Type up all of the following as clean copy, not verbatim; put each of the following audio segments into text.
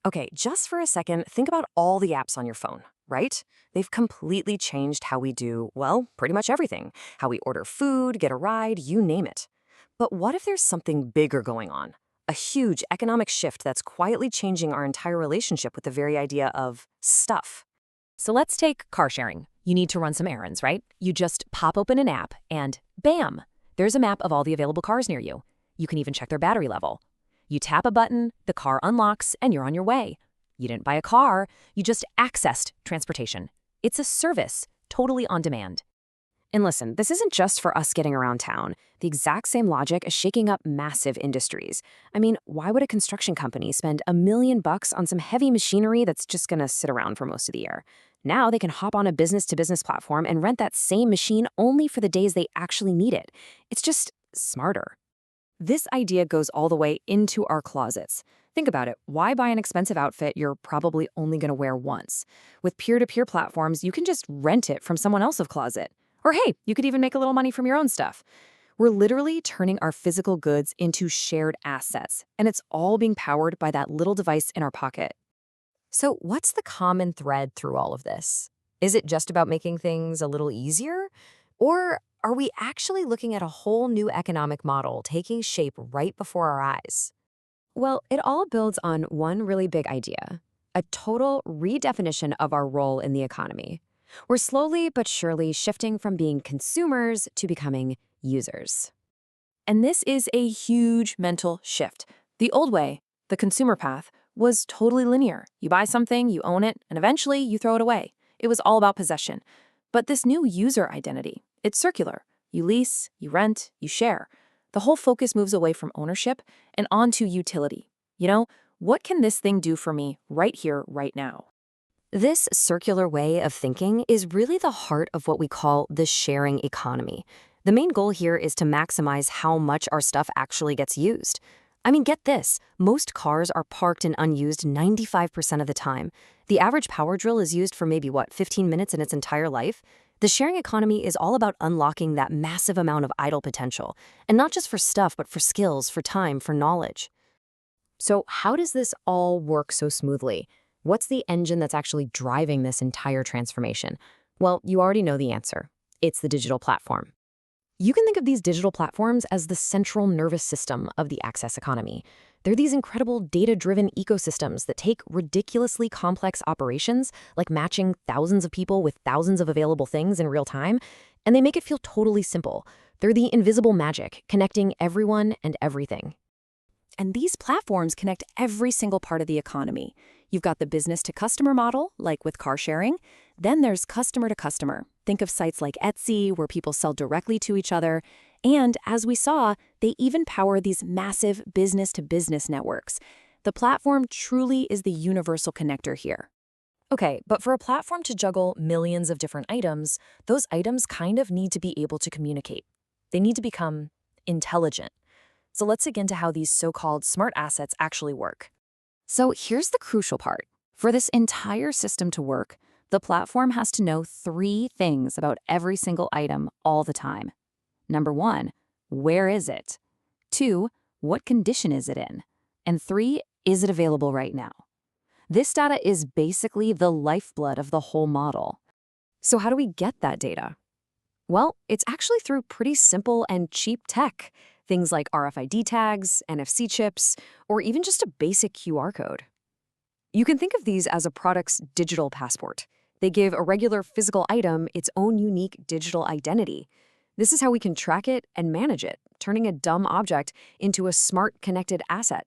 Okay, just for a second, think about all the apps on your phone, right? They've completely changed how we do, well, pretty much everything. How we order food, get a ride, you name it. But what if there's something bigger going on? A huge economic shift that's quietly changing our entire relationship with the very idea of stuff. So let's take car sharing. You need to run some errands, right? You just pop open an app and bam, there's a map of all the available cars near you. You can even check their battery level. You tap a button, the car unlocks, and you're on your way. You didn't buy a car, you just accessed transportation. It's a service, totally on demand. And listen, this isn't just for us getting around town. The exact same logic is shaking up massive industries. I mean, why would a construction company spend $1 million on some heavy machinery that's just gonna sit around for most of the year? Now they can hop on a business-to-business platform and rent that same machine only for the days they actually need it. It's just smarter. This idea goes all the way into our closets. Think about it. Why buy an expensive outfit you're probably only going to wear once? With peer-to-peer platforms, you can just rent it from someone else's closet. Or hey, you could even make a little money from your own stuff. We're literally turning our physical goods into shared assets, and it's all being powered by that little device in our pocket. So what's the common thread through all of this? Is it just about making things a little easier? Or are we actually looking at a whole new economic model taking shape right before our eyes? Well, it all builds on one really big idea, a total redefinition of our role in the economy. We're slowly but surely shifting from being consumers to becoming users. And this is a huge mental shift. The old way, the consumer path, was totally linear. You buy something, you own it, and eventually you throw it away. It was all about possession. But this new user identity, it's circular. You lease, you rent, you share. The whole focus moves away from ownership and onto utility. What can this thing do for me right here, right now? This circular way of thinking is really the heart of what we call the sharing economy. The main goal here is to maximize how much our stuff actually gets used. I mean, get this. Most cars are parked and unused 95% of the time. The average power drill is used for maybe, 15 minutes in its entire life? The sharing economy is all about unlocking that massive amount of idle potential. And not just for stuff, but for skills, for time, for knowledge. So how does this all work so smoothly? What's the engine that's actually driving this entire transformation? Well, you already know the answer. It's the digital platform. You can think of these digital platforms as the central nervous system of the access economy. They're these incredible data-driven ecosystems that take ridiculously complex operations, like matching thousands of people with thousands of available things in real time, and they make it feel totally simple. They're the invisible magic, connecting everyone and everything. And these platforms connect every single part of the economy. You've got the business-to-customer model, like with car sharing. Then there's customer-to-customer. Think of sites like Etsy, where people sell directly to each other. And as we saw, they even power these massive business-to-business networks. The platform truly is the universal connector here. Okay, but for a platform to juggle millions of different items, those items kind of need to be able to communicate. They need to become intelligent. So let's dig into how these so-called smart assets actually work. So here's the crucial part. For this entire system to work, the platform has to know 3 things about every single item all the time. Number 1, where is it? 2, what condition is it in? And 3, is it available right now? This data is basically the lifeblood of the whole model. So how do we get that data? Well, it's actually through pretty simple and cheap tech. Things like RFID tags, NFC chips, or even just a basic QR code. You can think of these as a product's digital passport. They give a regular physical item its own unique digital identity. This is how we can track it and manage it, turning a dumb object into a smart, connected asset.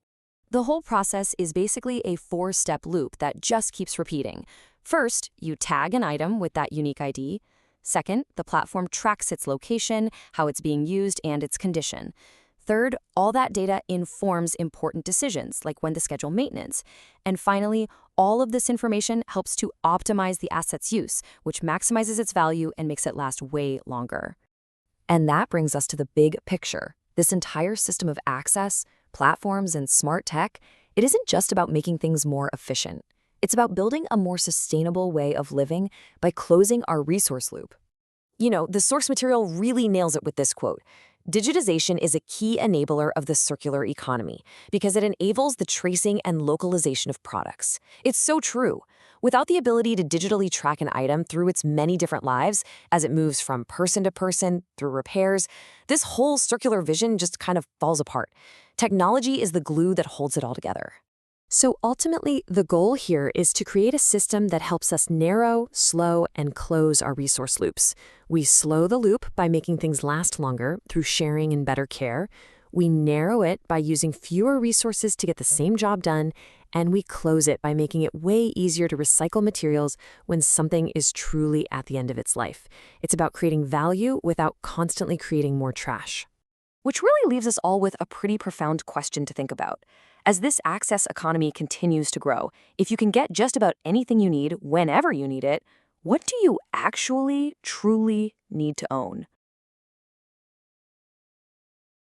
The whole process is basically a 4-step loop that just keeps repeating. First, you tag an item with that unique ID. Second, the platform tracks its location, how it's being used, and its condition. Third, all that data informs important decisions, like when to schedule maintenance. And finally, all of this information helps to optimize the asset's use, which maximizes its value and makes it last way longer. And that brings us to the big picture. This entire system of access, platforms, and smart tech, it isn't just about making things more efficient. It's about building a more sustainable way of living by closing our resource loop. The source material really nails it with this quote. Digitization is a key enabler of the circular economy because it enables the tracing and localization of products. It's so true. Without the ability to digitally track an item through its many different lives, as it moves from person to person through repairs, this whole circular vision just kind of falls apart. Technology is the glue that holds it all together. So ultimately, the goal here is to create a system that helps us narrow, slow, and close our resource loops. We slow the loop by making things last longer through sharing and better care. We narrow it by using fewer resources to get the same job done. And we close it by making it way easier to recycle materials when something is truly at the end of its life. It's about creating value without constantly creating more trash. Which really leaves us all with a pretty profound question to think about. As this access economy continues to grow, if you can get just about anything you need whenever you need it, what do you actually, truly need to own?